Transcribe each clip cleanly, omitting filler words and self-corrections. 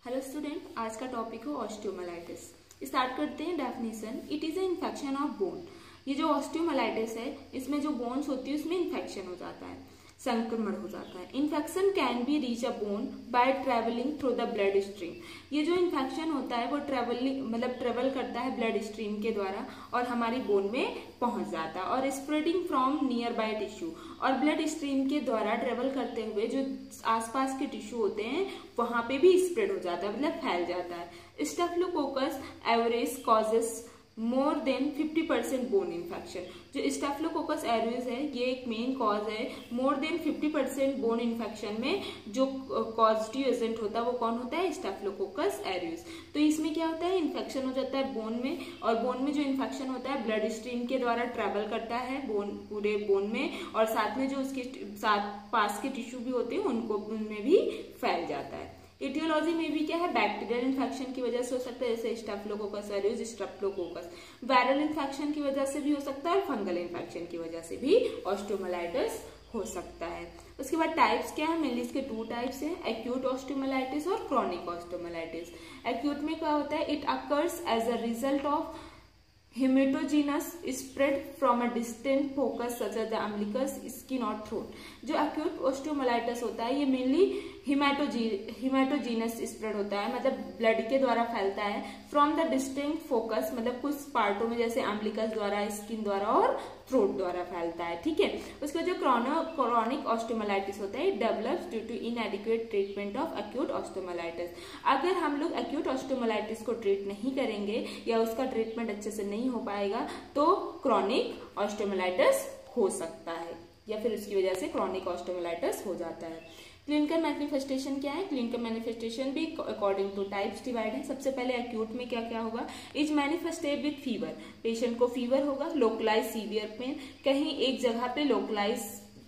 Hello student, आज का topic है ऑस्टियोमाइलाइटिस। स्टार्ट करते हैं definition. It is a infection of bone. ये जो ऑस्टियोमाइलाइटिस है, इसमें जो बोन्स होती है उसमें इन्फेक्शन हो जाता है, संक्रमण हो जाता है। Infection can be reach a bone by travelling through the blood stream. ये जो इन्फेक्शन होता है वो ट्रेवल करता है ब्लड स्ट्रीम के द्वारा और हमारी बोन में पहुंच जाता है और spreading from near by tissue. और ब्लड स्ट्रीम के द्वारा ट्रेवल करते हुए जो आसपास के टिश्यू होते हैं वहां पे भी स्प्रेड हो जाता है, मतलब फैल जाता है। Staphylococcus average causes more than 50% bone infection. जो स्टेफिलोकोकस एरियस है ये एक मेन कॉज है। मोर देन 50% बोन इन्फेक्शन में जो कॉजेटिव एजेंट होता है वो कौन होता है? Staphylococcus aureus. तो इसमें क्या होता है? इन्फेक्शन हो जाता है बोन में, और बोन में जो इन्फेक्शन होता है ब्लड स्ट्रीम के द्वारा ट्रेवल करता है पूरे बोन में, और साथ में जो उसके साथ पास के टिश्यू भी होते हैं उनमें भी फैल जाता है। एटियोलॉजी में भी क्या है? बैक्टीरियल इन्फेक्शन की वजह से हो सकता है, जैसे staphylococcus aureus, streptococcus. Viral infection की वजह से भी हो सकता है और फंगल इन्फेक्शन की वजह से भी ऑस्टियोमाइलाइटिस हो सकता है। उसके बाद टाइप्स क्या है? मेनली इसके 2 टाइप्स हैं, एक्यूट ऑस्टियोमाइलाइटिस और क्रॉनिक ऑस्टियोमाइलाइटिस। एक्यूट में क्या होता है? It occurs as a result of haematogenous spread from a distant focus such as the umbilicus, skin और थ्रोट। जो एक्यूट ऑस्टियोमाइलाइटिस होता है ये मेनली हिमेटोजीनस स्प्रेड होता है, मतलब ब्लड के द्वारा फैलता है। फ्रॉम द डिस्टिंक्ट फोकस, मतलब कुछ पार्टों में, जैसे अम्बिलिकस द्वारा, स्किन द्वारा और थ्रोट द्वारा फैलता है। ठीक है। उसका जो क्रॉनिक ऑस्टियोमाइलाइटिस होता है develops due to inadequate treatment of acute osteomyelitis. अगर हम लोग एक्यूट ऑस्टियोमाइलाइटिस को ट्रीट नहीं करेंगे या उसका ट्रीटमेंट अच्छे से नहीं हो पाएगा तो क्रॉनिक ऑस्टियोमाइलाइटिस हो सकता है, या फिर उसकी वजह से क्रॉनिक ऑस्टियोमाइलाइटिस हो जाता है। क्लिनिकल मैनिफेस्टेशन क्या है? क्लिनिकल मैनिफेस्टेशन भी अकॉर्डिंग टू टाइप्स डिवाइड है। सबसे पहले एक्यूट में क्या क्या होगा? Is manifested with fever. Patient को फीवर होगा, लोकलाइज सीवियर पेन, कहीं एक जगह पे लोकलाइज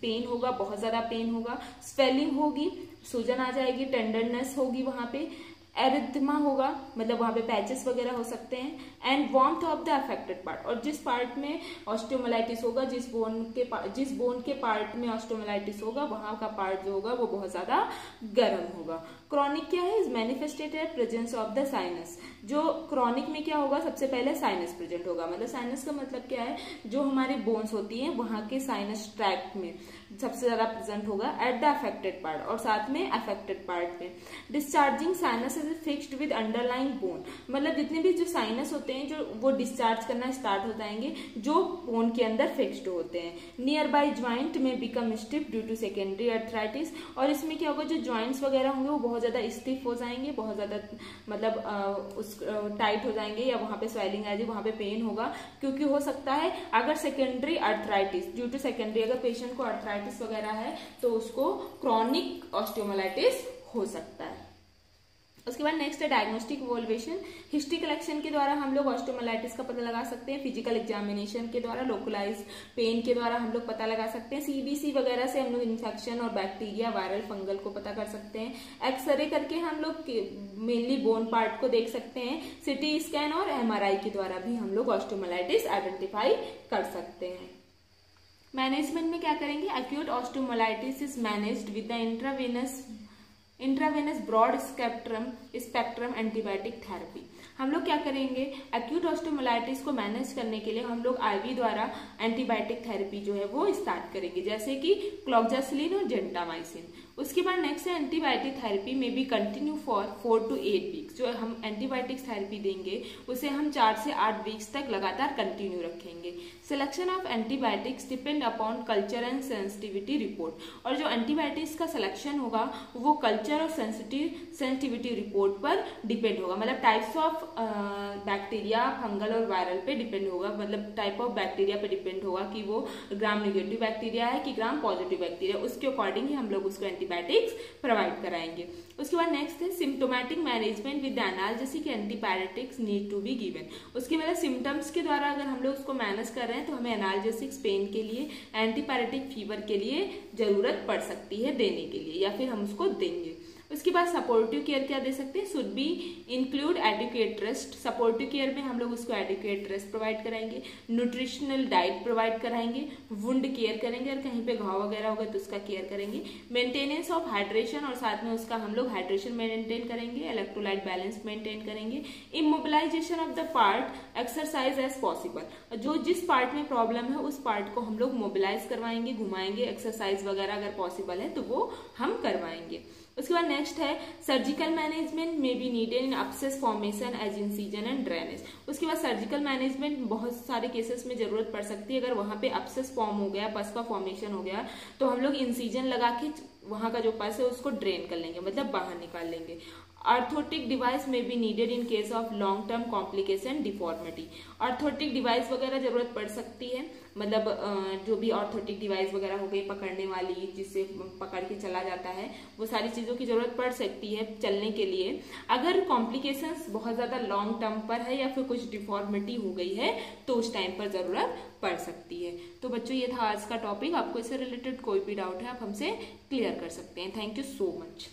पेन होगा, बहुत ज्यादा पेन होगा, स्वेलिंग होगी, सूजन आ जाएगी, टेंडरनेस होगी वहां पे, एरिथमा होगा, मतलब वहां पे पैचेस वगैरह हो सकते हैं, and warmth of the affected part. और जिस पार्ट में ऑस्टियोमाइलाइटिस होगा, जिस बोन के पार्ट में ऑस्टियोमाइलाइटिस होगा वहां का पार्ट जो होगा वो बहुत ज्यादा गर्म होगा। क्रॉनिक क्या है? Is manifested presence of the sinus. जो क्रॉनिक में क्या होगा? सबसे पहले साइनस प्रेजेंट होगा। मतलब साइनस का मतलब क्या है? जो हमारी बोन्स होती है वहां के साइनस ट्रैक्ट में सबसे ज्यादा प्रेजेंट होगा एट द अफेक्टेड पार्ट, और साथ में अफेक्टेड पार्ट में। Discharging sinus is fixed with underlying bone. मतलब जितने भी जो साइनस होते हैं जो वो डिस्चार्ज करना स्टार्ट हो जाएंगे जो बोन के अंदर फिक्स्ड होते हैं। नियर बाय ज्वाइंट में become stiff due to secondary arthritis. और इसमें क्या होगा? जो ज्वाइंट्स वगैरह होंगे वो बहुत ज्यादा स्टिफ हो जाएंगे, बहुत ज्यादा मतलब टाइट हो जाएंगे, या वहां पे स्वेलिंग आ जाएगी, वहां पे पेन होगा, क्योंकि हो सकता है अगर secondary arthritis, due to secondary अगर पेशेंट को अर्थराइटिस वगैरह है तो उसको क्रॉनिक ऑस्टियोमाइलाइटिस हो सकता है। उसके बाद नेक्स्ट है डायग्नोस्टिक इवोल्वेशन। हिस्ट्री कलेक्शन के द्वारा हम लोग ऑस्टियोमाइलाइटिस का पता लगा सकते हैं। फिजिकल एग्जामिनेशन के द्वारा, लोकलाइज पेन के द्वारा हम लोग पता लगा सकते हैं। सीबीसी वगैरह से हम लोग इन्फेक्शन और बैक्टीरिया, वायरल, फंगल को पता कर सकते हैं। एक्सरे करके हम लोग मेनली बोन पार्ट को देख सकते हैं। सिटी स्कैन और एमआरआई के द्वारा भी हम लोग ऑस्टियोमाइलाइटिस आइडेंटिफाई कर सकते हैं। मैनेजमेंट में क्या करेंगे? Acute osteomyelitis is managed with the intravenous broad spectrum antibiotic therapy. हम लोग क्या करेंगे? एक्यूट ऑस्टियोमाइलाइटिस को मैनेज करने के लिए हम लोग आईवी द्वारा एंटीबायोटिक थेरेपी जो है वो स्टार्ट करेंगे, जैसे कि क्लोक्सासिलिन और जेंटामाइसिन। उसके बाद नेक्स्ट है एंटीबायोटिक थेरेपी में भी कंटिन्यू फॉर 4 to 8 वीक्स। जो हम एंटीबायोटिक थेरेपी देंगे उसे हम 4 से 8 वीक्स तक लगातार कंटिन्यू रखेंगे। Selection of antibiotics depend upon culture and sensitivity report. और जो एंटीबायोटिक्स का सिलेक्शन होगा वो कल्चर और सेंसिटिविटी रिपोर्ट पर डिपेंड होगा। मतलब टाइप्स ऑफ बैक्टीरिया, फंगल और वायरल पे डिपेंड होगा। मतलब टाइप ऑफ बैक्टीरिया पे डिपेंड होगा कि वो ग्राम नेगेटिव बैक्टीरिया है कि ग्राम पॉजिटिव बैक्टीरिया, उसके अकॉर्डिंग ही हम लोग उसको एंटीबायोटिक्स प्रोवाइड कराएंगे। उसके बाद नेक्स्ट है symptomatic management with analgesic antibiotics need to be given. उसके बाद सिम्टम्स के द्वारा अगर हम लोग उसको मैनेज कर रहे हैं तो हमें एनाल्जेसिक्स पेन के लिए, एंटीपायरेटिक फीवर के लिए जरूरत पड़ सकती है देने के लिए, या फिर हम उसको देंगे। उसके बाद सपोर्टिव केयर क्या दे सकते हैं, should be include adequate rest, supportive care में हम लोग उसको एडिक्वेट रेस्ट प्रोवाइड कराएंगे, न्यूट्रिशनल डाइट प्रोवाइड कराएंगे, वुंड केयर करेंगे, और कहीं पे घाव वगैरह होगा तो उसका केयर करेंगे, मेंटेनेंस ऑफ हाइड्रेशन, और साथ में उसका हम लोग हाइड्रेशन मेंटेन करेंगे, इलेक्ट्रोलाइट बैलेंस मेंटेन करेंगे, immobilization of the part exercise as possible, जो जिस पार्ट में प्रॉब्लम है उस पार्ट को हम लोग मोबिलाइज करवाएंगे, घुमाएंगे, एक्सरसाइज वगैरह अगर पॉसिबल है तो वो हम करवाएंगे। उसके बाद नेक्स्ट है सर्जिकल मैनेजमेंट में be needed in abscess formation as incision and drainage. उसके बाद सर्जिकल मैनेजमेंट बहुत सारे केसेस में जरूरत पड़ सकती है, अगर वहां पे अपसेस फॉर्म हो गया, पस का फॉर्मेशन हो गया, तो हम लोग इंसिजन लगा के वहां का जो पस है उसको ड्रेन कर लेंगे, मतलब बाहर निकाल लेंगे। ऑर्थोटिक डिवाइस में be needed in case of long term complication deformity, orthotic device वगैरह जरूरत पड़ सकती है, मतलब जो भी ऑर्थोटिक डिवाइस वगैरह हो गई पकड़ने वाली, जिससे पकड़ के चला जाता है, वो सारी चीजों की जरूरत पड़ सकती है चलने के लिए, अगर कॉम्प्लिकेशंस बहुत ज्यादा लॉन्ग टर्म पर है या फिर कुछ डिफॉर्मिटी हो गई है तो उस टाइम पर जरूरत पड़ सकती है। तो बच्चों ये था आज का टॉपिक, आपको इससे रिलेटेड कोई भी डाउट है आप हमसे क्लियर कर सकते हैं। Thank you so much.